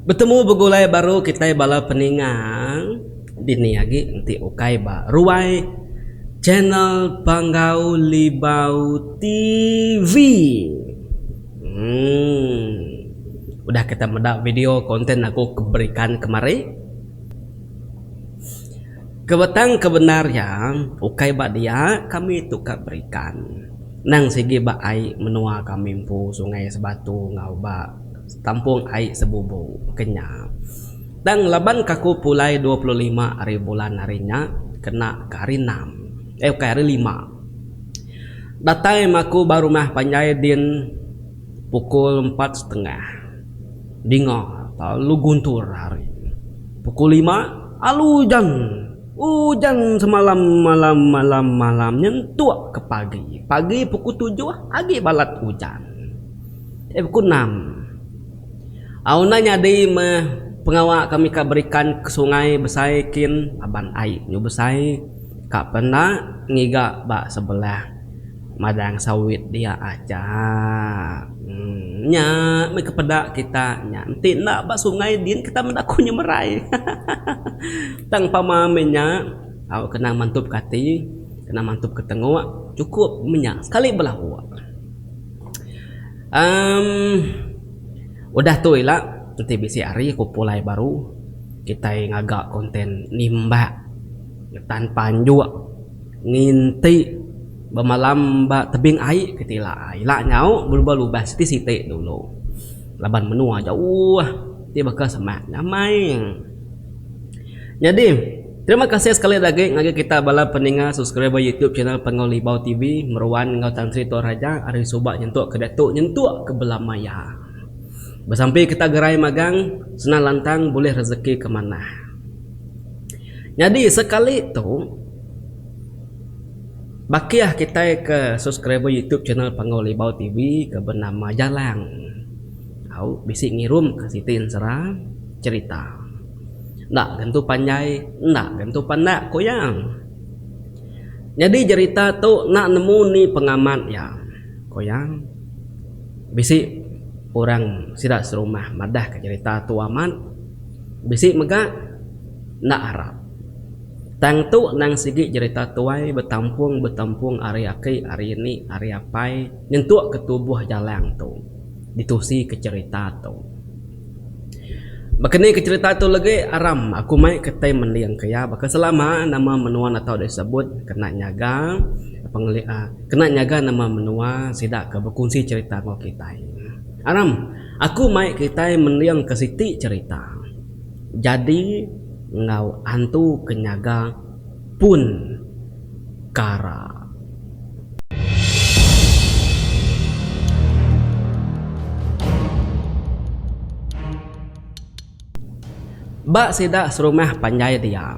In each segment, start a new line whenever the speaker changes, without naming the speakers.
Bertemu begulai baru kita bala peningang dini lagi nanti ukai ba ruai channel Panggau Libau TV. Udah kita medak video konten aku berikan kemarin. Kebetang kebenarnya ukai ba dia kami tukar berikan. Nang segi ba ai menua kami pu sungai sebatu ngau ba tampung ai sebubu kenyang. Dan laban kaku pulai 25 hari bulan harinya kena ke hari 6 ke hari 5. Datai maku baru mah panjai din pukul 4:30 dingo lalu guntur hari pukul 5 alu hujan semalam malam nyentuh ke pagi pukul 7 agi balat hujan pukul 6 auna nyadi mah pengawak kami berikan ke sungai besaikin aban ai nyu besai kak pernah ngiga bak sebelah madang sawit dia aja nya me kepedak kita nyanti nak bak sungai din kita mendakunya merai tang pamamenya au kena mantup kati kena mantup ketengok cukup minyak sekali belah udah tuh ilah nanti bisi hari aku pulai baru kita ngagak konten nimba tanpa panjua nginti bemalam ba tebing ai ketila ai la nyau berubah-ubah siti dulu laban menua jauh dia bakal semak nyamai. Jadi terima kasih sekali lagi ngagi kita bala peninga subscriber YouTube channel Panggau Libau TV meruan ngau Tan Sri Toraja ari subak nyentuk ke datuk nyentuk ke belamaya. Bersampai kita gerai magang senang lantang boleh rezeki kemana. Jadi sekali itu bakiah kita ke subscriber YouTube channel Panggau Libau TV ke bernama Jalang. Au bisi ngirum ke sitin serah cerita. Ndak gantu panjai, ndak gantu pandak koyang. Jadi cerita tu nak nemu ni pengamat ya. Koyang bisi orang sidak serumah madah ke cerita tu aman. Bisi megak ndak harap. Tang tu nang sigi cerita tuai betampung hari aki hari ini hari apai nyentuk ke tubuh Jalang tu ditusi ke cerita tu bakani ke cerita tu lagi aram aku mai ketai mendiang kaya bakal selama nama menuan atau disebut kena nyaga kena nyaga nama menua sidak ke berkongsi cerita mau kita aram aku mai kita mendiang ke siti cerita jadi ngau antu kenyaga pun kara. Bak sidak serumah panjai dia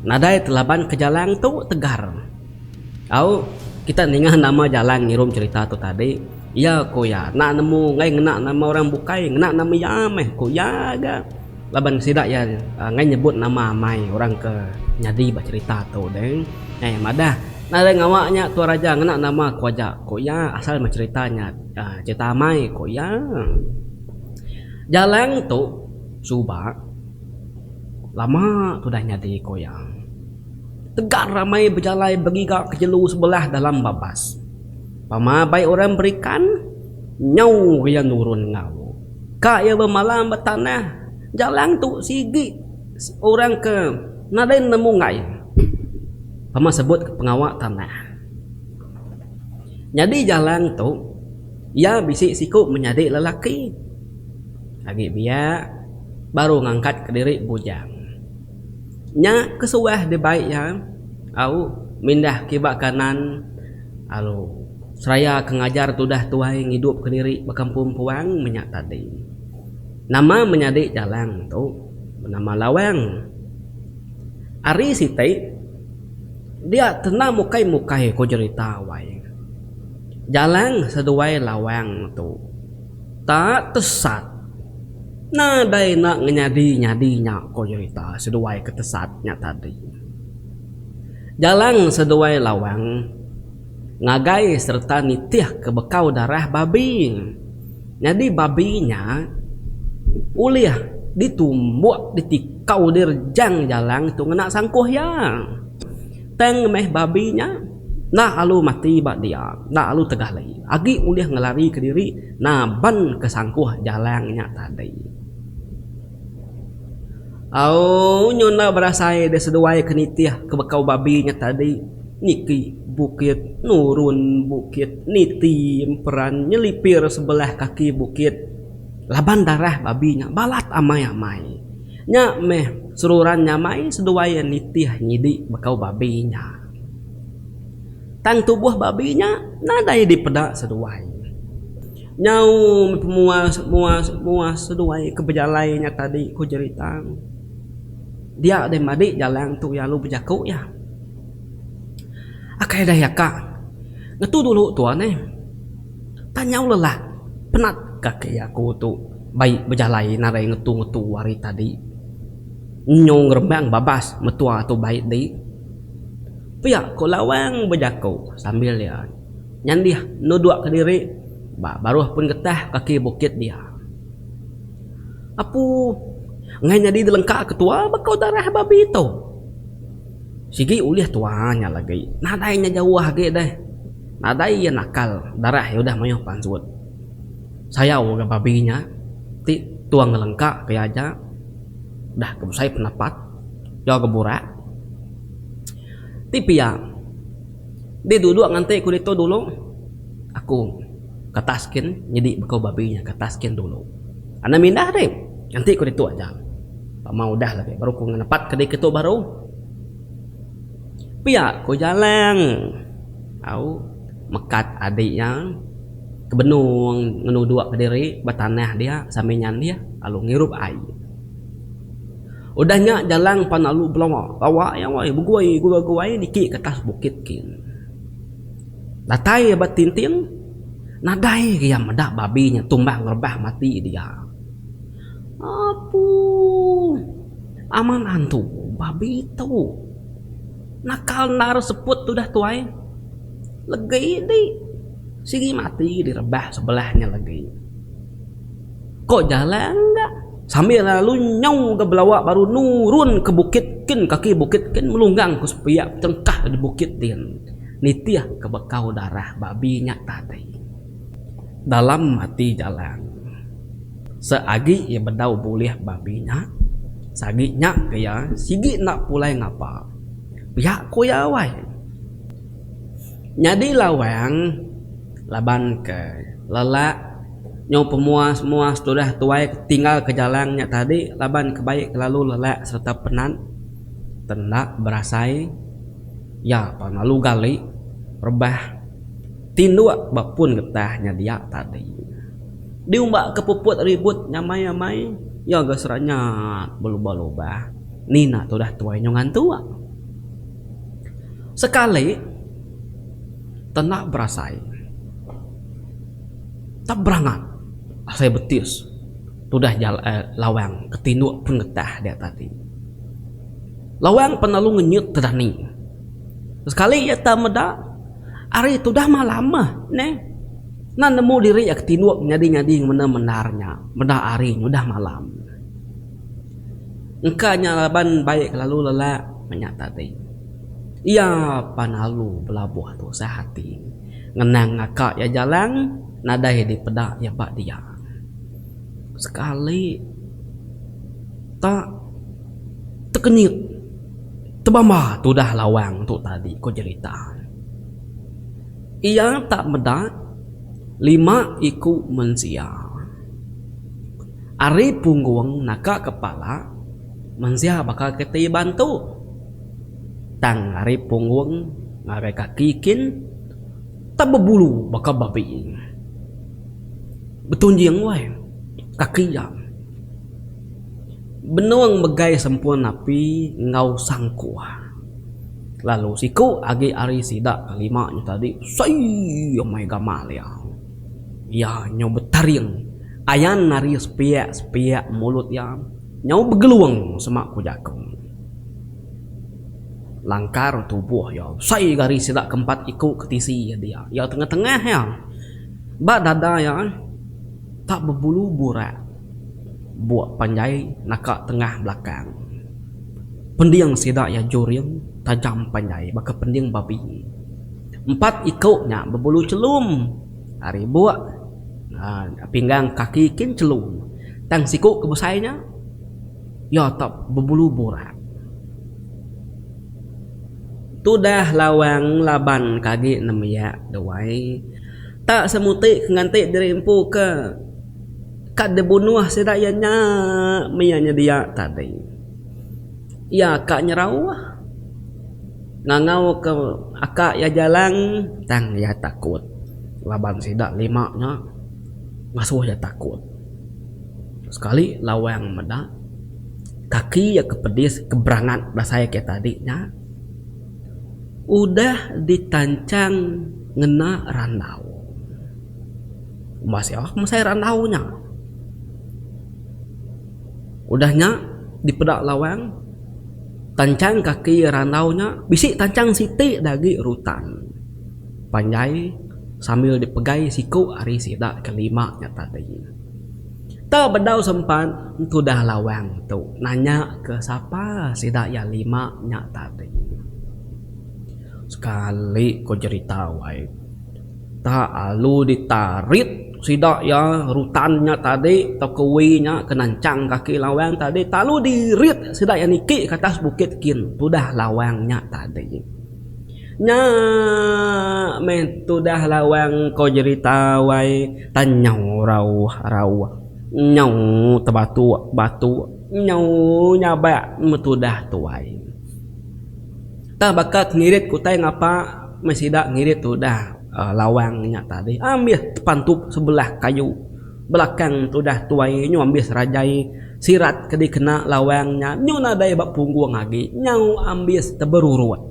nadai telaban ke Jalang tu tegar au kita ningah nama Jalang ngirum cerita tu tadi ya koya nak nemu ngai ngena nama orang bukai ngena nama yameh koya ga laban sidak ya ngai nyebut nama mai orang ke nyadi ba cerita tu deng madah nada ngawaknya tu raja ngena nama koja koya asal mah ceritanya cerita mai koya Jalang tu subak lama sudah nyadi koyang tegar ramai berjalai bergigak ke jelu sebelah dalam babas pamabai orang berikan nyau yang nurun ngau kak ya bermalam bertanah Jalang tu sigi orang ke nadain nemu ngai pama sebut ke pengawak tanah jadi Jalang tu ya bisik siku menjadi lelaki lagi biar baru ngangkat ke diri bujang nya kesuah de baik ya au mindah kibak kanan alu seraya kengajar tudah tuai ngidup ke diri bakampung puang minyak tadi nama menyadik Jalang tu bernama Lawang ari siti dia tenang mukai ko cerita wai Jalang seduai Lawang tu tak tesat nadai nak nyadi-nyadinya ko cerita seduai ketesatnya tadi Jalang seduai Lawang ngagai serta nitiah ke bekau darah babi jadi babinya uliah ditumbuk ditikau dirjang jalan tu ngena sangkuh ya. Teng meh babinya nah alu mati bak dia, nah alu tegah lagi. Agi ulih ngelari ke diri, nah ban ke sangkuh jalannya tadi. Au nyona berasai de seduai kenitiah ke bekau babinya tadi. Niki bukit nurun bukit niti peran nyelipir sebelah kaki bukit. Laban darah babinya balat amai-amai. Nya meh seruran nyamai seduai nitiah nyidi bekau babinya. Tang tubuh babinya nadai di pedak seduai. Nyau muas seduai kebejalainya tadi ku jeritang. Dia ada madi jalan tu ya lu berjaku ya. Akai dah ya kak. Ngetu dulu tuan tanyau lelah. Penat kaki aku tu. Baik berjalai narai ngetu hari tadi. Nyong rembang babas metua tu baik di. Pihak ko lawang berjaku sambil ya. Nyandiah nuduk ke diri. Baru pun getah kaki bukit dia. Apu ngai jadi dilengkak ketua bakau darah babi itu. Sigi ulih tuanya lagi. Nadainya jauh lagi deh. Nadai ya nakal. Darah ya udah mayuh pansut. Saya uga babinya. Ti tuang ngelengkak kayak aja. Dah kebusai penapat. Jauh keburak. Tipi ya. Dia duduk ngantai ku itu dulu. Aku ketaskin jadi bekau babinya ketaskin dulu. Ana mindah deh. Nanti ku itu aja. Tak mau dah lagi baru ku ngenepat ke itu baru. Pihak ku jalan. Au mekat adiknya ke benung ngenuduk ke diri batanah dia saminyan dia alu ngirup air. Udahnya jalan pan alu belum bawa yang wai buguai diki ke atas bukit kin. Datai batintin nadai dia medak babinya tumbang ngerbah mati dia. Apu aman hantu babi itu nakal nar seput tu dah tuai lagi di sigi mati direbah sebelahnya lagi. Kok jalan enggak sambil lalu nyau ke belawak baru nurun ke bukit kin kaki bukit kin melunggang ke sepiak cengkah di bukit din nitiah ke bekau darah babinya tadi. Dalam mati jalan seagi ia bedau boleh babinya saginya kaya sigi nak pulai ngapa pihak ku ya wai nyadi lawang laban ke lelak nyau pemuas sudah tuai tinggal ke jalannya tadi laban kebaik lalu lelak serta penat tendak berasai ya panalu gali rebah tinduk bapun getahnya dia tadi. Diumbak kepuput ribut nyamai-nyamai ya gasranya berubah-ubah nina tu dah tuai nyongan tua sekali tenak berasai tak berangat saya betis tu dah lawang ketinduk pun getah dia tadi lawang penalu ngenyut terdani sekali ya tak meda hari tu dah malam mah nan nemu diri ya ketinduk nyadi-nyadi benar-benarnya benda hari udah malam engkanya laban baik lalu lelak menyata tadi iya panalu belabuh tu sehati ngenang ngakak ya jalan nadai di pedak ya bak dia sekali tak terkenyut tebama tu dah lawang tu tadi kau cerita ia tak medak 5 iku mensia. Ari punggung naka kepala mensia bakal keti bantu. Tang ari punggung ngarai kaki kin tak berbulu bakal babi. Betunjing wae kaki jam. Benuang begai sempurna api ngau sangkuah. Lalu siku agi ari sidak kelima tadi say omai gamal ya nyau betaring ayan nari sepiak mulut ya nyau begeluang semak kujakung langkar tubuh ya say gari sidak keempat iku ketisi ya dia ya tengah-tengah ya bak dada ya tak berbulu burak buat panjai nakak tengah belakang. Pendiang sidak ya juriang tajam panjai baka pendiang babi. 4 ikutnya berbulu celum. Hari buat pinggang kaki kin celum. Tang siku kebesainya ya tak berbulu borak. Tu dah lawang laban kaki namanya dawai. Tak semutik ngantik dirimpu ke kad debunuh sedayanya mianya dia tadi. Ya kak nyerau ngangau ke akak ya jalan tang ya takut. Laban sidak 5-nya ngasuh ya takut. Sekali lawang medak kaki ya kepedis keberangan rasanya kayak tadinya. Udah ditancang ngena randau. Masih randaunya. Udahnya di pedak lawang tancang kaki randaunya bisik tancang siti dagi rutan. Panjai sambil dipegai siku hari sidak kelimanya tadi. Tak bedau sempat tu dah lawang tu nanya ke siapa sidak ya 5-nya tadi. Sekali ko cerita wai tak alu ditarit sidak ya rutannya tadi atau kewinya kenancang kaki lawang tadi talu dirit sidak ya niki ke atas bukit kin tudah lawangnya tadi nya men tudah lawang ko cerita wai tanyau rau nyau batu nyau nyaba metudah tuai tak bakat ngirit kutai ngapa masih dak ngirit tu dah lawangnya tadi ambil pantup sebelah kayu belakang tu dah tuai nyu ambil serajai sirat kedi kena lawangnya nyu nadai bak punggung lagi nyau ambil teberuruat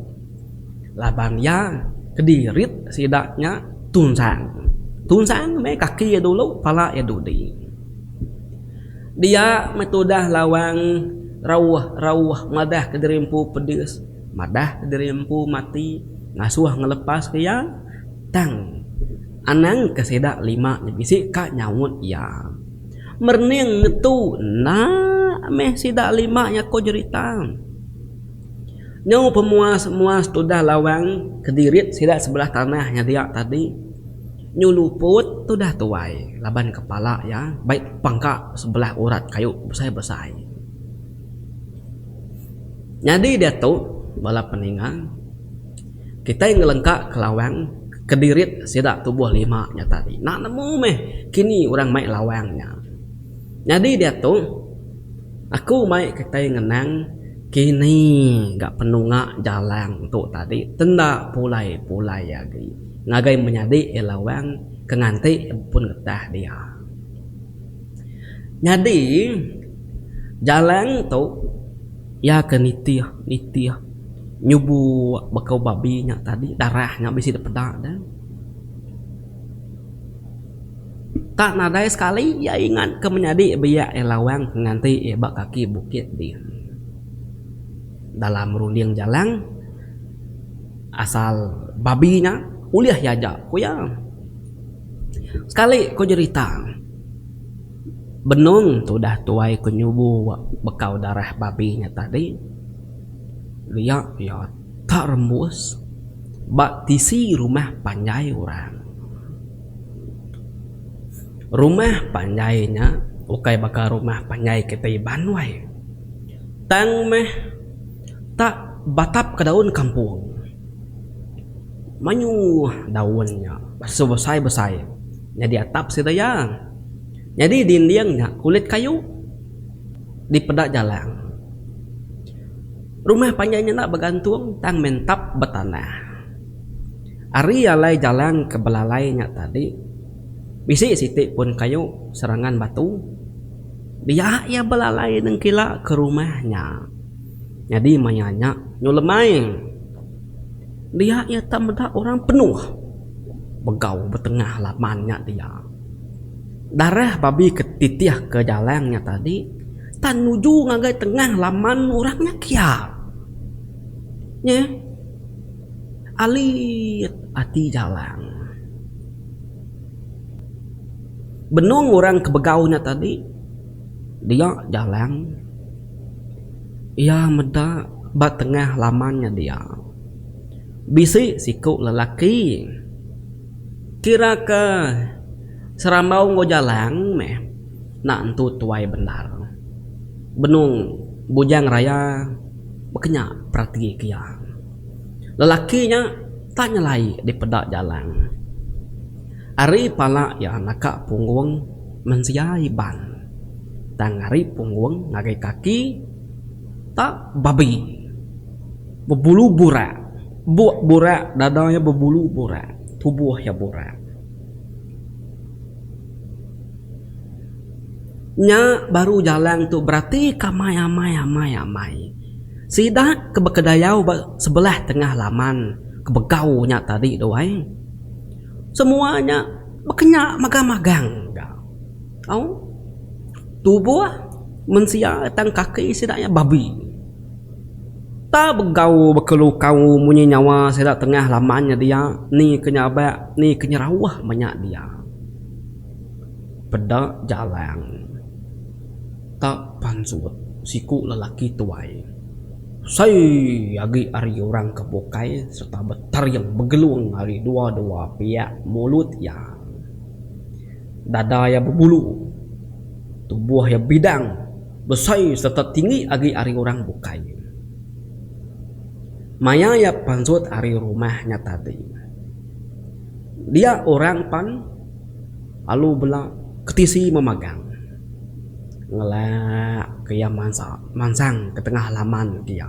laban ya kedirit sidaknya tunsang me kaki ya dulu pala ya dudi dia metudah lawang rawah madah kedirimpu pedis madah kedirimpu mati ngasuh ngelepas ke yang tang anang kesedak 5 bisik kak nyawut ya merning ngetu nah meh sidak 5-nya ko cerita nyau pemuas tu dah lawang kedirit sidak sebelah tanahnya dia tadi nyu luput tu dah tuai laban kepala ya baik pangka sebelah urat kayu besar jadi dia tu bala peningan kita yang ngelengkak ke lawang kedirit sidak tubuh 5-nya tadi nak nemu meh kini orang main lawangnya jadi dia tuh aku main kita yang ngenang kini gak penunga jalan tuh tadi tenda pulai lagi ngagai menyadi lawang kenganti pun getah dia jadi jalan tuh ya ke nitiah nyubu bekau babinya tadi darahnya bisa dipedak dan tak nadai sekali ya ingat ke menjadi biak lawang nganti bak kaki bukit dia dalam runding jalan asal babinya uliah yajak kuya sekali ko cerita benung tu dah tuai ku nyubu bekau darah babinya tadi dia ya tak rembus bak tisi rumah panjai orang rumah panjainya ukai bakal rumah panjai kita banwai tang meh tak batap ke daun kampung manyu daunnya besai jadi atap sidayang jadi dindingnya kulit kayu di pedak jalan rumah panjangnya nak bergantung tang mentap betanah ari alai jalan ke belalainya tadi bisi sitik pun kayu serangan batu dia ya belalai neng kila ke rumahnya jadi mayanya nyulemai dia ya tak meda orang penuh begau betengah lamannya dia darah babi ketitiah ke jalannya tadi tan nuju ngagai tengah laman orangnya kia nya alit ati jalan benung orang kebegaunya tadi Dia jalan, ia meda bat tengah lamannya dia. Bisi siku lelaki, kira ke serambau ngo jalan meh, nak entu tuai benar. Benung bujang raya berkenyak perhati kia. Lelakinya tak nyelai di pedak jalan. Ari pala ya nakak punggung mensiai ban. Tang ari punggung ngagai kaki tak babi. Berbulu burak. Buak burak, dadanya berbulu burak. Tubuh ya burak. Nya baru jalan tu berarti kamai. Sidak ke bekedayau sebelah tengah laman kebegau nya tadi doai. Semuanya berkenyak magang-magang. Au? Tubuh mensia tang kaki sidaknya babi. Tak begau bekelukau munyi nyawa sedak tengah lamannya dia ni kenyabak ni kenyerawah banyak dia. Pedak jalan. Tak pansut siku lelaki tuai. Saya agi ari orang kebokai serta betar yang bergelung hari dua-dua pihak mulut yang dada yang berbulu, tubuh yang bidang, besai serta tinggi agi ari orang bokai. Maya ya pansut ari rumahnya tadi. Dia orang pan lalu bela ketisi memagang. Ngelak ke yang mansang ke tengah halaman dia.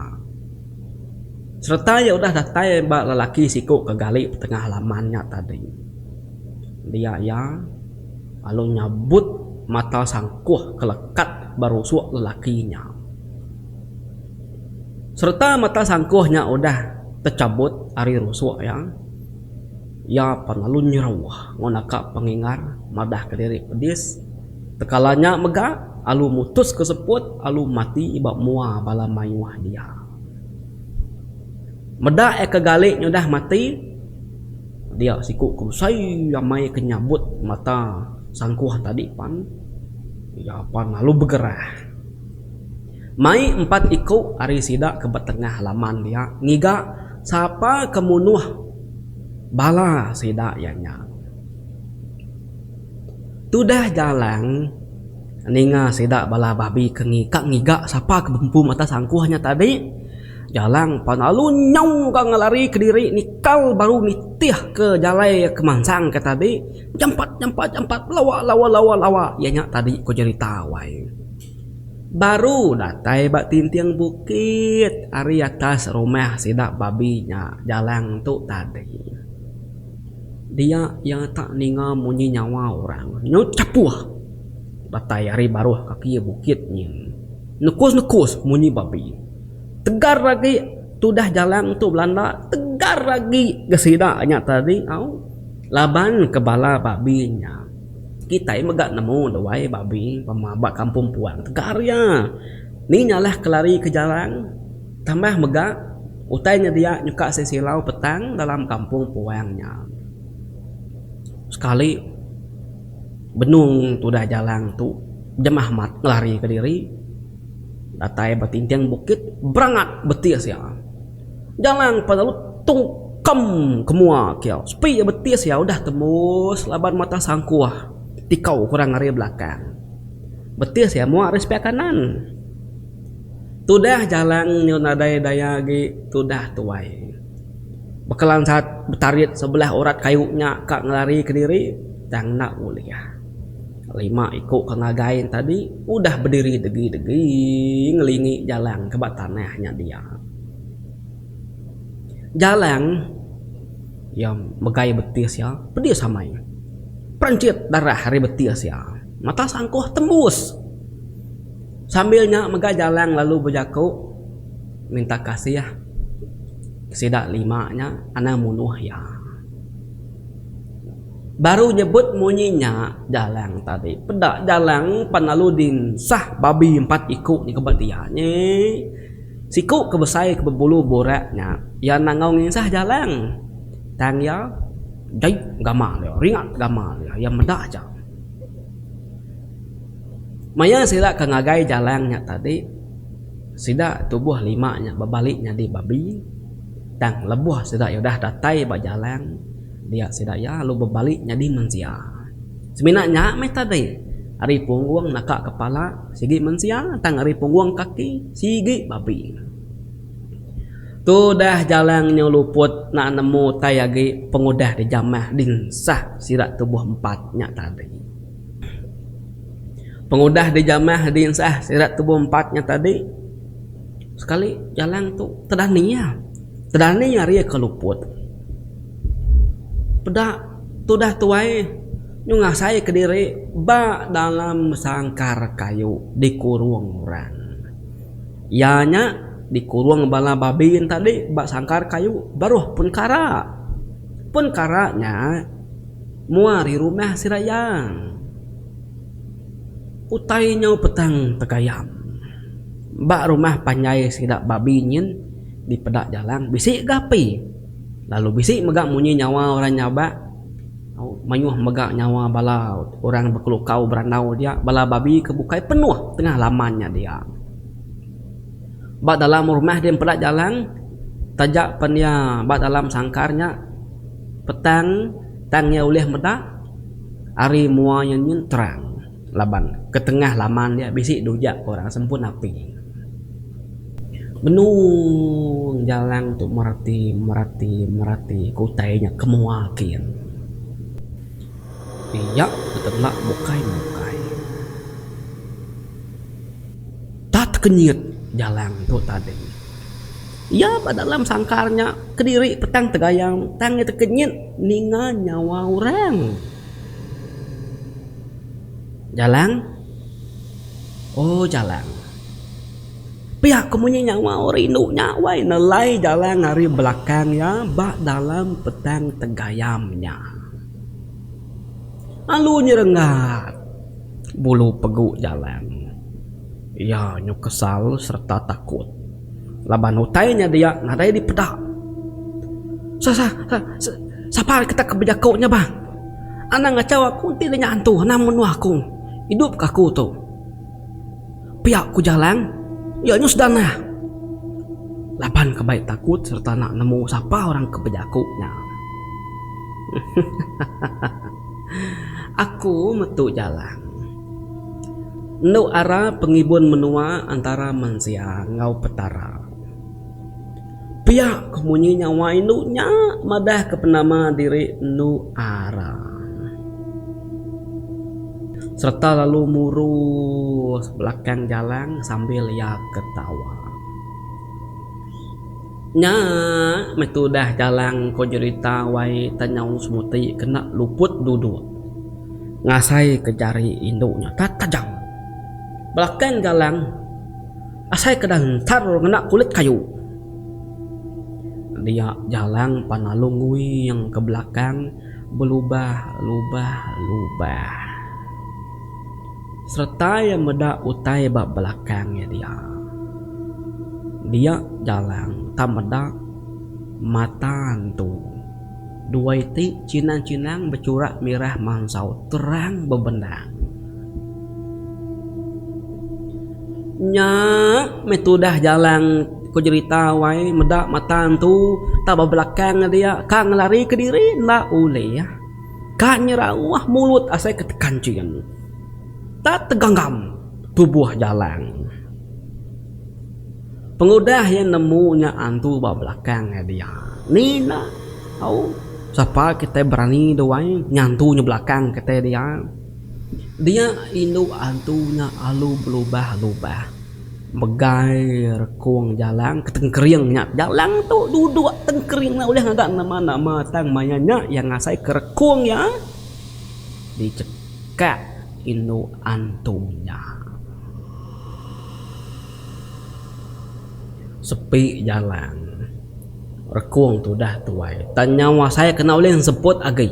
Serta ya udah datai mbak lelaki siku ke gali tengah halamannya tadi. Dia ya lalu nyabut mata sangkuh kelekat barusuk lelakinya. Serta mata sangkuhnya udah tercabut ari rusuk ya. Ya panalu nyerawah ngonaka pengingar madah kediri pedis. Tekalanya megah alu mutus keseput alu mati ibak mua bala mayuah dia. Medak kegali udah mati. Dia siku kusai ramai kenyabut mata sangkuh tadi pan. Ya pan lalu bergerah. Mai 4 iku ari sidak ke tengah halaman dia ngiga siapa kemunuh bala sidak yanya. Tudah jalan ninga sidak bala babi ke ngiga siapa kebempu mata sangkuhnya tadi. Jalan panalu nyau ka ngelari ke diri nikal baru nitih ke jalai ke mansang ke tadi. Jampat lawa yanya tadi ko jadi tawai. Baru datai bak tintiang bukit ari atas rumah sidak babinya jalan tu tadi. Dia yang tak ninga munyi nyawa orang nyut capuh datai ari baru kaki bukitnya nekus munyi babi. Tegar lagi tudah jalan tu Belanda tegar lagi gesidaknya tadi au laban kebala babinya. Kita megak nemu doai babi pemabak kampung puang tegar ya. Ni nyalah kelari ke jalan tambah megak utainya dia nyuka sesilau petang dalam kampung puangnya. Sekali benung tudah jalan tu jemah mat ngelari ke diri datai batintiang bukit berangat betis ya. Jalan pada lu tungkem kemua kiau sepi betis ya udah tembus laban mata sangkuah tikau kurang ngari belakang betis ya mua respek kanan. Tudah jalan nyunadai dayagi tudah tuai bekalan saat betarit sebelah urat kayunya kak ngelari ke diri tang nak uliah 5 iku kengagain tadi udah berdiri degi ngelingi jalan ke bak tanahnya dia. Jalan yang megai betis ya pedih samai perencit darah hari betis ya mata sangkuh tembus sambilnya megah jalan lalu berjaku minta kasih ya sidak 5-nya anak munuh ya. Baru nyebut munyinya jalan tadi pedak jalan panaludin sah babi 4 iku ni kebatiannya siku kebesai kebebulu boraknya ya nangau sah jalan tang ya jai gamal ya ringat gamal ya yang medak aja. Maya sila kangagai jalangnya tadi, sida tubuh limanya babaliknya di babi, tang lebuh sida udah datai bajalang, dia sida ya lu babaliknya di manusia. Sebenarnya me tadi, ari punggung nakak kepala sigi manusia, tang ari punggung kaki sigi babi. Tu dah jalangnya luput nak nemu tayagi pengudah di jamah dinsah sirat tubuh empatnya tadi. Pengudah di jamah dinsah sirat tubuh empatnya tadi. Sekali jalang tu tedaninya ria keluput. Pedak tu dah tuai nyungah saya ke diri ba dalam sangkar kayu dikurung orang. Ianya dikurung bala babin tadi bak sangkar kayu baruh pun karanya muari rumah sirayang utainya petang tegayam bak rumah panjai sidak babinyin di pedak jalan bisik gapi lalu bisik megak munyi nyawa orang nyaba manyuh megak nyawa bala orang berkelukau beranau dia bala babi kebukai penuh tengah lamannya dia. Bak dalam rumah dia pedak jalan tajak penia bak dalam sangkarnya petang tangnya oleh medak ari muanya nyin terang laban ke tengah laman dia bisik dujak orang sempun api benung jalan tu merati kutainya kemuakin iya betelak bukai tak kenyit jalan tu tadi. Ya pada dalam sangkarnya kediri petang tegayang tangnya terkenyit ninga nyawa orang. Jalan. Oh jalan. Pihak kemunya nyawa orang induk nyawa nelai jalan hari belakangnya bak dalam petang tegayamnya. Lalu nyerengat bulu peguk jalan. Ya, nyu kesal serta takut. Laban hutainya dia nadai di pedak. Sapa kita kebejakaunya bang? Anak ngacau aku tidak nyantu, namun aku hidup kaku tu. Pihak ku jalan, ya nyus dana. Laban kebaik takut serta nak nemu sapa orang kebejakaunya. Aku metu jalan. Nu ara pengibun menua antara manusia ngau petara. Pihak kemunyi nyawa induknya madah kepenama diri nu ara. Serta lalu murus belakang jalan sambil ya ketawa. Nya metudah jalan ko cerita wai tanyau semuti kena luput duduk. Ngasai ke jari induknya tajam. Belakang jalan asai kedang tar kena kulit kayu. Dia jalan panalungui yang ke belakang berubah. Serta yang medak utai bak belakangnya dia jalan tak medak mata tu dua itik cinang bercurak merah mansau terang bebendang. Nya metudah jalan ko cerita wai medak matan tu tak belakang dia kang lari ke diri ndak ule ya kak nyerawah mulut asai ketekancing tak teganggam tubuh jalan pengudah yang nemunya antu belakang dia nina tahu siapa kita berani doang nyantunya belakang kita dia induk antunya alu berubah megai rekung jalan ketengkeringnya jalan tu duduk tengkering oleh agak nama tang mayanya yang ngasai ke rekung ya dicekak induk antunya sepi jalan rekung tu dah tuai tanyawa saya kena oleh yang sebut agai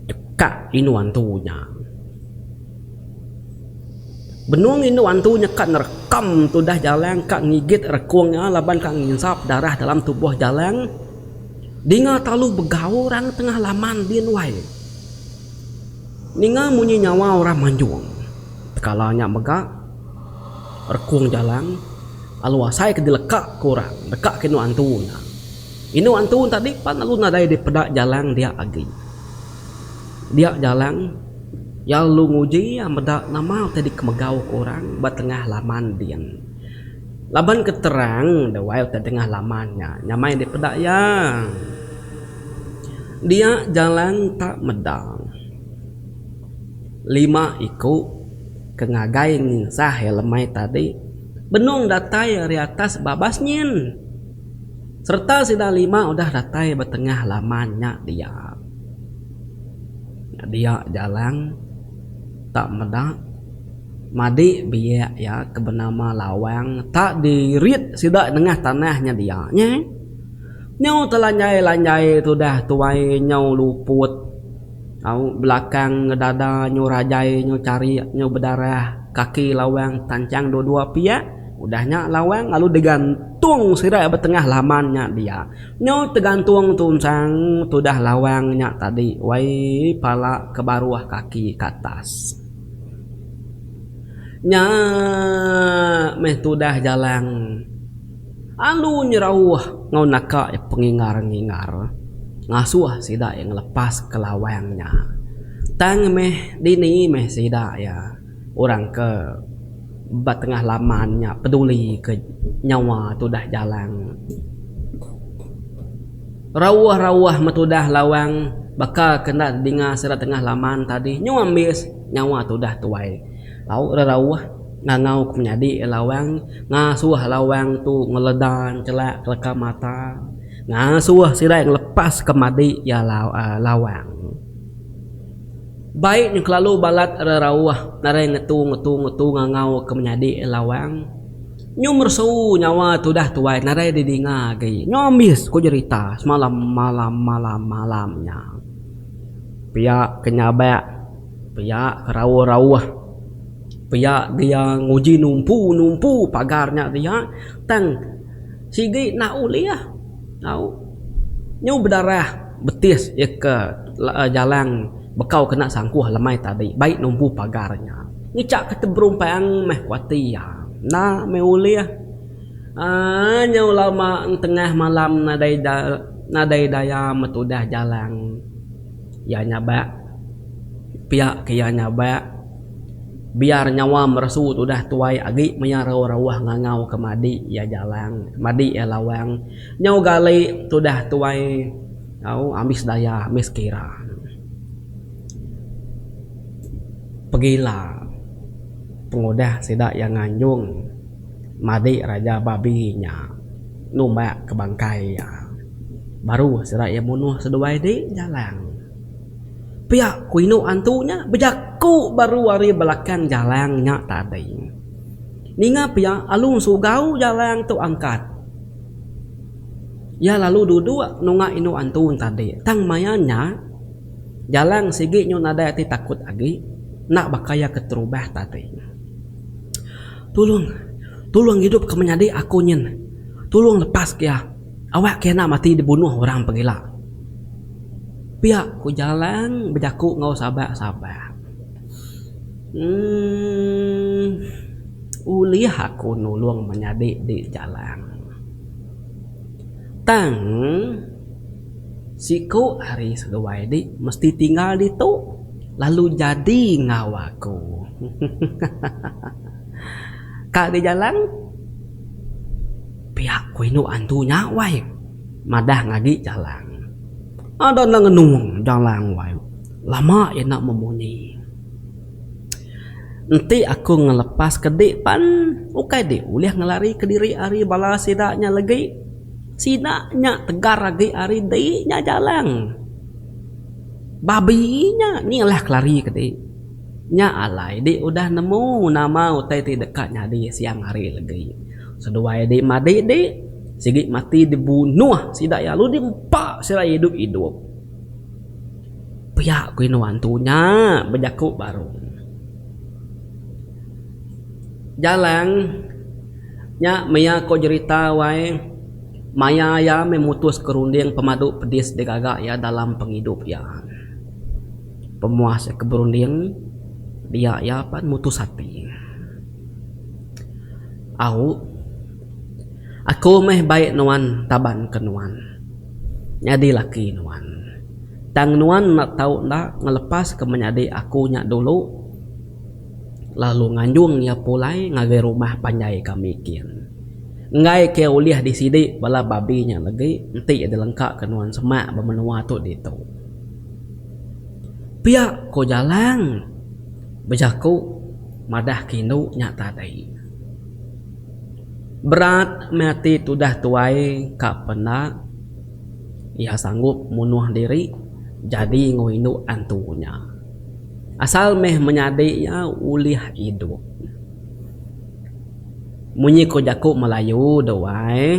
cekak induk antunya benung ini wantunya kak nerekam tu dah jalan kak ngigit rekungnya laban kak nginsap darah dalam tubuh jalan dinga talu begaw orang tengah laman din wai ninga munyi nyawa orang manjung skalanya megak rekung jalan aluasai ke dilekak kurang dekak ke nu antuna inu antun tadi pan alu nadai di pedak jalan dia agi dia jalan ya lu nguji ya medak nama tadi kemegau kurang batengah laman dian laban keterang dewai tengah lamannya nyamai di pedak ya dia jalan tak medang 5 iku kengagai nginsah lemai tadi benung datai dari atas babasnyin serta sida 5 udah datai betengah lamannya dia jalan tak medak madi biak ya kebenama lawang tak dirit sida tengah tanahnya dia nyau telanjai sudah tuai nyau luput au belakang dada nyau rajai nyau cari nyau berdarah kaki lawang tancang dua-dua pihak udahnya lawang lalu digantung sirai betengah lamannya dia nyau tergantung tunsang sudah lawangnya tadi wai pala ke bawah kaki ke atas nya meh sudah jalan alu nyerauh ngau naka ya pengingar-ngingar ngasuh sida yang lepas ke lawangnya tang meh dini meh sida ya orang ke batengah lamannya peduli ke nyawa sudah jalan rawah metudah lawang bakal kena dengar sira tengah laman tadi nyawa mis nyawa sudah tuai lau rawah ngangau menjadi lawang ngasuh lawang tu ngeledan celak keleka mata ngasuh sira yang lepas ke madi ya lawang baik yang lalu balat rawah narai ngetu ngangau ke menjadi lawang nyum mersu nyawa sudah tuai narai didinga gay nyomis ku cerita semalam malamnya pihak kenyabak pihak rawah pihak dia nguji numpu pagarnya dia tang sigi na uliah tahu nyu berdarah betis ya ke jalan bekau kena sangkuh lemai tadi baik numpu pagarnya ngicak ketebrung pang meh kuati ya na me uliah nyu lama tengah malam nadai daya metudah jalan ya nyabak pihak kia nyabak biar nyawa meresu sudah tuai agi menyarau-rawah ngangau ke madi ya jalan madi ya lawang nyau gali sudah tuai au ambis daya miskira pegilah pengodah sidak yang nganjung madi raja babinya numbak ke bangkai ya baru sidak yang bunuh seduai di jalan pihak kuino antunya bejaku baru hari belakang jalannya tadi ninga pihak alung sugau jalan tu angkat ya lalu duduk nunga ino antun tadi tang mayanya jalan sigi nyo nada ati takut agi nak bakaya keterubah tadi tolong hidup ke menjadi aku nyen tolong lepas kia awak kena mati dibunuh orang pegila pihak ku jalan bejaku ngau sabak uliah aku nulung menjadi di jalan tang siku hari segawai di mesti tinggal di tu lalu jadi ngawaku kak di jalan pihak ku inu antu nyawai madah ngagi jalan ada ngenung jalan wae lama ya nak memunyi nanti aku ngelepas kedik pan ukai dek uliah ngelari ke diri ari bala sidaknya lagi sidaknya tegar lagi ari diknya jalan babinya ni lah kelari kedik nya alai dek udah nemu nama utai ti dekatnya di siang hari lagi seduai dek madi dek sigi mati dibunuh sidak ya lu dimpak sira hidup pihak ku inu antunya bejaku baru jalan nya maya ko cerita wae maya ya memutus kerunding pemadu pedis digagak ya dalam penghidup ya pemuas keberunding Dia ya pan mutus hati. Aku meh baik nuan taban ke nuan. Nyadi laki nuan. Tang nuan nak tahu nak ngelepas ke menyadi aku nyak dulu. Lalu nganjung ya pulai ngagai rumah panjai kami kian. Ngai ke uliah di sini bala babinya lagi nanti ada lengkap ke nuan semak bermenua tu di tu. Pihak ko jalan bejaku madah kinu nyak tadai. Berat mati tudah tuai kak pernah ia sanggup munuh diri jadi ngoinu antunya. Asal meh menyadi ya uliah hidup. Munyi ko jaku Melayu doai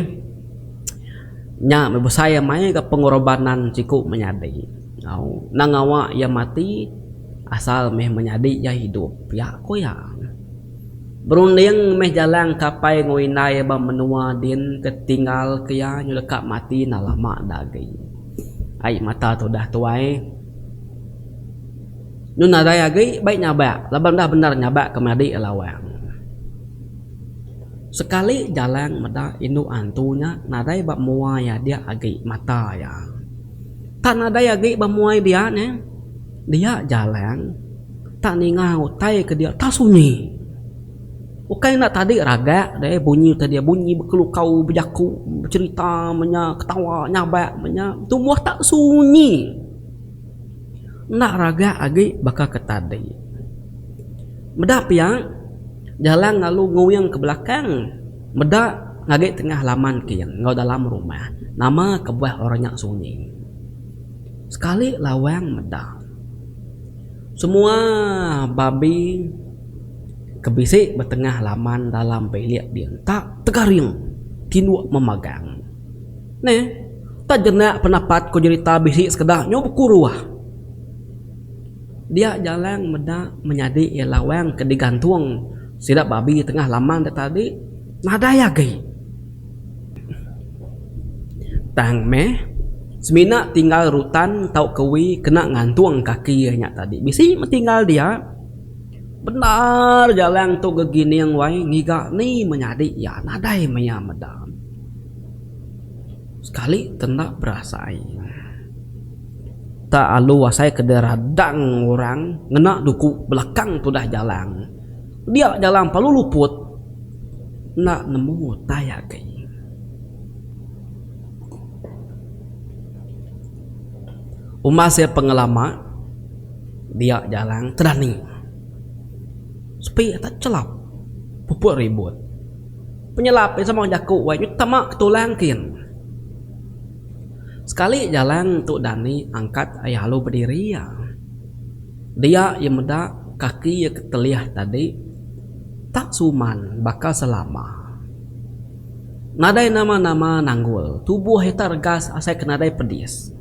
nya mebesaya mai ke pengorbanan ciku menyadi. Nang awak ya mati asal meh menyadi ya hidup ya ko ya. Berunding meh jalan kapai ngoinai ba menua din ketinggal kaya nyulekak mati na lama dagi. Ai mata tu dah tuai. Nyuna daya gi baik nyabak, laban dah benar nyabak kemadi elawang. Sekali jalan meda indu antunya nadai bak muai ya dia agi mata ya. Tak nadai agi bak muai dia ne. Dia jalan tak ningau tai ke dia tak sunyi. Okai nak tadi raga deh bunyi tadi bunyi berkelukau berjaku bercerita menya ketawa nyabak menya tu muah tak sunyi. Nak raga agi bakal ketadi. Medap yang jalan lalu ngoyang ke belakang. Meda ngagek tengah laman kian ngau dalam rumah. Nama kebuah orangnya sunyi. Sekali lawang meda. Semua babi kebisik bertengah laman dalam belik dia. Tak tegaring kinu memagang. Nih, tak jenak pendapat ko cerita bisik sekedar nyobukuruah. Dia jalan meda menyadi ia lawang ke digantung sidak babi tengah laman tadi nadaya gai. Tang meh semina tinggal rutan tau kewi kena ngantung kaki nya tadi. Bisi tinggal dia benar jalan tu gegini yang wai ngiga ni menyadi ya nadai maya medam. Sekali tendak berasai. Tak alu wasai kederadang orang ngena duku belakang tu dah jalan. Dia jalan palu luput nak nemu tayakai. Umas saya pengalaman dia jalan terani. Sepi tak celap pupuk ribut. Penyelap sama jaku wai tamak ketulang kian. Sekali jalan tu Dani angkat ayah lu berdiri ya. Dia yang meda kaki yang keteliah tadi tak suman bakal selama. Nadai nama-nama nanggul tubuh heta regas asai kenadai pedis.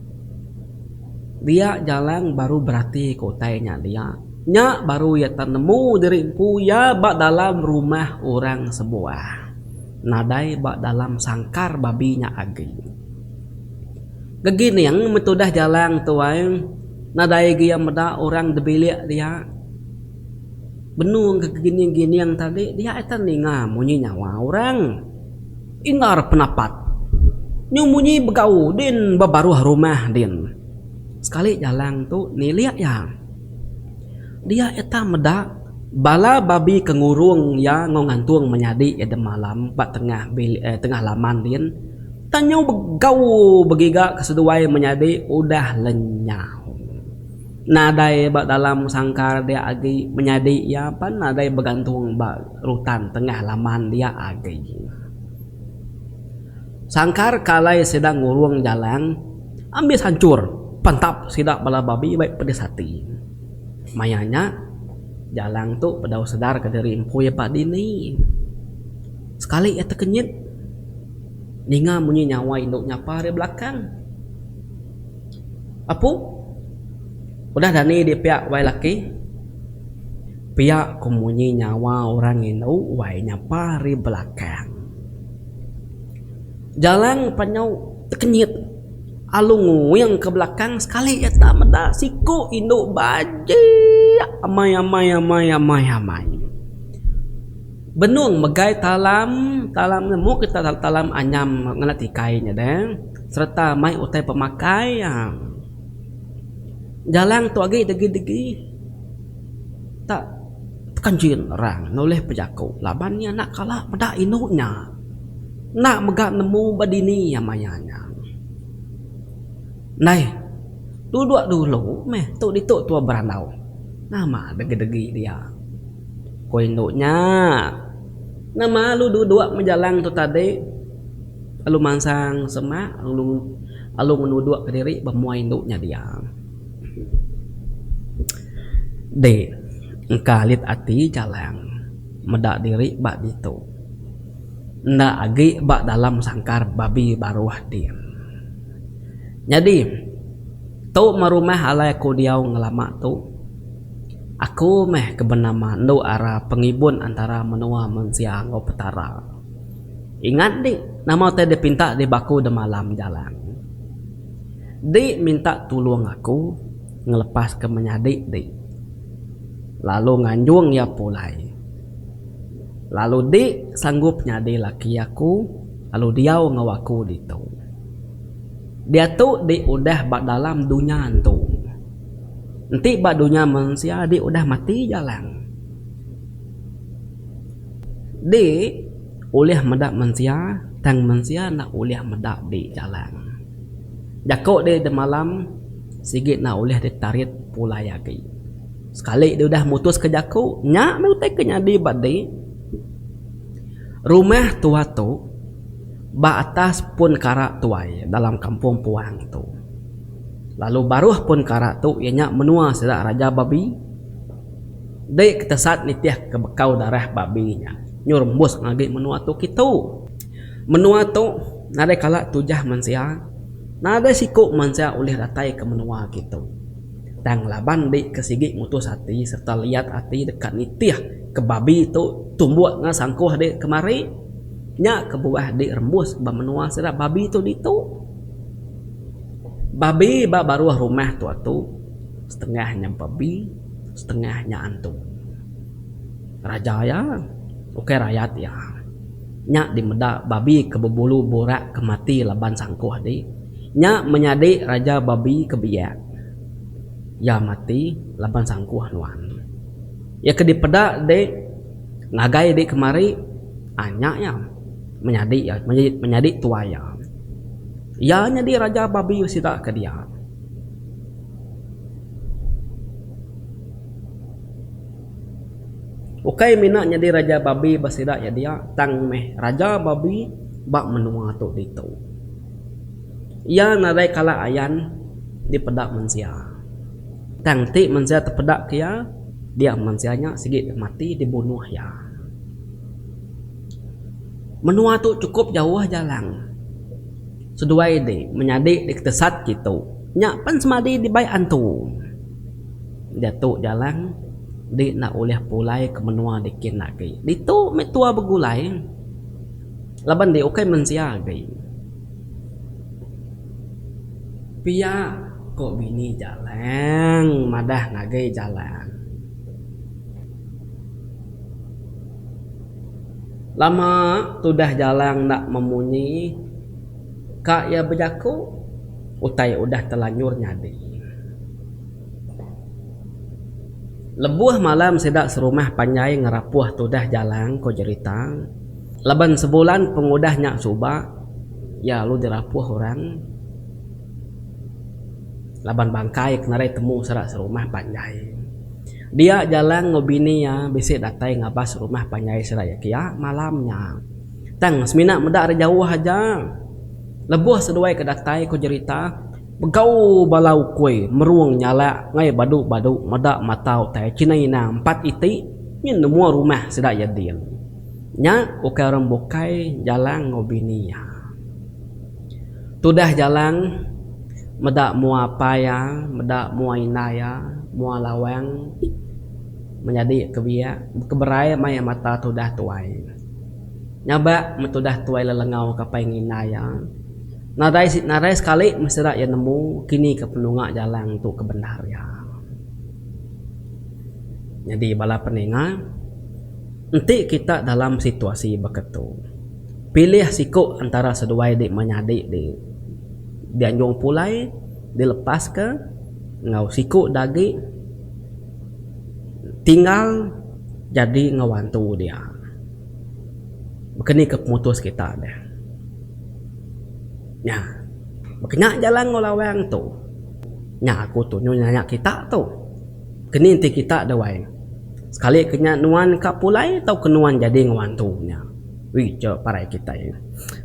Dia jalan baru berarti kotanya dia. Nya baru ya tanemu diri ya bak dalam rumah orang sebuah. Nadai bak dalam sangkar babinya agi. Gegini yang metudah jalan tuai nadai gia meda orang debilik dia benung gegini-gini yang tadi dia etan ninga munyi nyawa orang ingar penapat nyumunyi begau din babaruh rumah din sekali jalan tu niliak ya dia etan meda bala babi kengurung ya ngongantung menyadi eda malam pak tengah laman din tanyau begau begiga keseduai menyadi udah lenyau. Nadai bak dalam sangkar dia agi menyadi ya pan nadai bergantung bak rutan tengah laman dia agi. Sangkar kalai sedang ngurung jalan ambil hancur pantap sidak bala babi baik pedes hati. Mayanya jalan tu pedau sedar ke diri empu ya pak dini. Sekali ya terkenyit ninga munyi nyawa induk nyapa di belakang. Apa? Udah Dani di pihak wai laki. Pihak kumunyi nyawa orang induk wai nyapa di belakang. Jalan penyau terkenyit. alungu yang ke belakang sekali ya tak meda siku induk baji amai benung megai talam nemu kita talam anyam ngelati kainnya deh serta mai utai pemakai jalan tu agi degi tak kanjin orang noleh pejaku labannya nak kalah pada induknya nak megak nemu badini amayanya. Này, duduk dulu, meh, tu dituk tua berandau. Nama degi-degi dia. Kau induknya. Nama lu duduk menjalang tu tadi. Lu mansang semak, lu menuduk ke diri bermuai induknya dia. Dek, engkalit ati jalang. Medak diri bak ditu. Ndak agi bak dalam sangkar babi baruah dia. Jadi tu merumah alai aku diau ngelama tu aku meh kebenama nu arah pengibun antara menua mensia ngau petara ingat dik nama tadi pinta di baku de malam jalan dik minta tolong aku ngelepas ke menyadik dik lalu nganjung ya pulai lalu dik sanggup nyadi laki aku lalu diau ngawaku ditu dia tu di udah bak dalam dunia tu nanti bak dunia manusia di udah mati jalan di oleh medak manusia tang manusia nak oleh medak di jalan jakok di malam sigit nak oleh ditarit pulai lagi sekali dia udah mutus ke jakok nyak mau tak kenyadi bak di rumah tua tu ba atas pun karak tuai dalam kampung puang tu. Lalu baruh pun karak tu ianya menua sedak raja babi. Dek ketesat nitiah ke bekau darah babinya. Nyurembus ngagi menua tu kitu. Menua tu nade kalak tujah mansia. Nade sikuk mansia oleh datai ke menua kitu. Tang laban dek kesigik mutus hati serta lihat hati dekat nitiah ke babi tu tumbuh ngasangkuh dek kemari. Nya ke buah di rembus ba menua sedap babi tu ditu babi ba baruah rumah tu setengahnya babi setengahnya antum raja ya oke rakyat ya nya di meda babi ke bebulu borak kemati laban sangkuh di nya menyadi raja babi kebiak ya mati laban sangkuh nuan ya ke dipeda de ngagai de kemari anyak ya menjadi tua ya nyadi raja babi usida ke dia ukai mina nyadi raja babi basida ya dia tang meh raja babi bak menua tu ditu ya nadai kala ayan di pedak mensia tang ti mensia terpedak kia dia mensianya sigit mati dibunuh ya menua tu cukup jauh jalan seduai de menyadik di ketesat gitu nyak pan semadi di bai antu dia tu jalan di nak oleh pulai ke menua dikin lagi di tu metua begulai laban di okai mensia gai pia kok bini jalan madah ngagai jalan lama tudah jalan nak memunyi kak ya bejaku utai udah telanjur nyadi lebuh malam sedak serumah panjai ngerapuh tudah jalan ko cerita laban sebulan pengudah nyak suba ya lu dirapuh orang laban bangkai kenarai temu serak serumah panjai dia jalan ngobini ya bisik datai ngabas rumah panjai seraya kia malamnya tang semina medak jauh aja lebuh seduai ke datai ko cerita begau balau kue meruang nyala ngai badu medak matau tai cinaina 4 iti nyen semua rumah sedak yadil nya ukai orang bukai jalan ngobini ya tudah jalan medak mua paya medak mua inaya mua lawang menjadi keberai maya mata tudah tuai nyaba metudah tuai lelengau kapai nginaya narai sekali mesra yang nemu kini ke penungak jalan untuk kebenaran. Jadi bala peningat, nanti kita dalam situasi begitu. Pilih sikuk antara seduai di menyadik di anjung pulai, dilepas ke ngau sikuk dagi tinggal jadi ngawantu dia. Begini keputus kita deh. Ya, makanya jalan ngolawang tu. Ya aku tu nanya kita tu. Kini nanti kita ada wae. Sekali kena nuan ka pulai atau kenuan jadi ngawantunya. Wih, parai kita ya.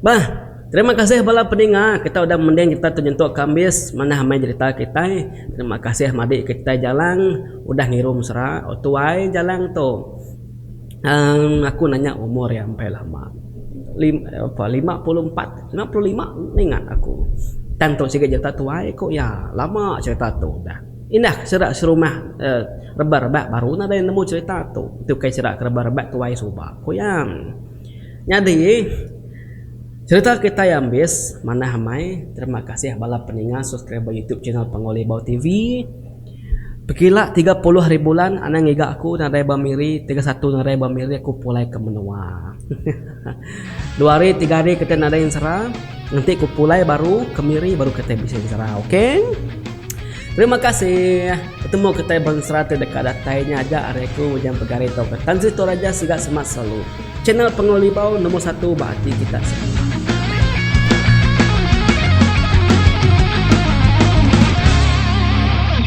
Bah, terima kasih bala pendengar. Kita udah mending kita terjentuk kambis mana hamai cerita kita. Terima kasih madik kita jalan udah ngirum sera. Otuai jalan tu. Aku nanya umur yang sampai lama. 54, 55 ingat aku. Tanto sikit cerita tuai kok ya lama cerita tu dah. Indah serak serumah rebak baru nada yang nemu cerita tu. Itu kayak serak rebak tuai subak. Kok yang jadi cerita kita yang bis mana hamai. Terima kasih bala pendengar subscriber YouTube channel Pangolibau TV. Pekila 30 ribuan anak ngiga aku narai bamiri 31 narai bamiri aku pulai ke menua. 2 hari 3 hari kita nadain serah nanti aku pulai baru kemiri baru kita bisa serah. Oke? Terima kasih. Ketemu kita bang serah dekat datainya aja areku jam pegari tau ke Tansi Toraja siga semat selalu. Channel Pangolibau nomor 1 berarti kita semua.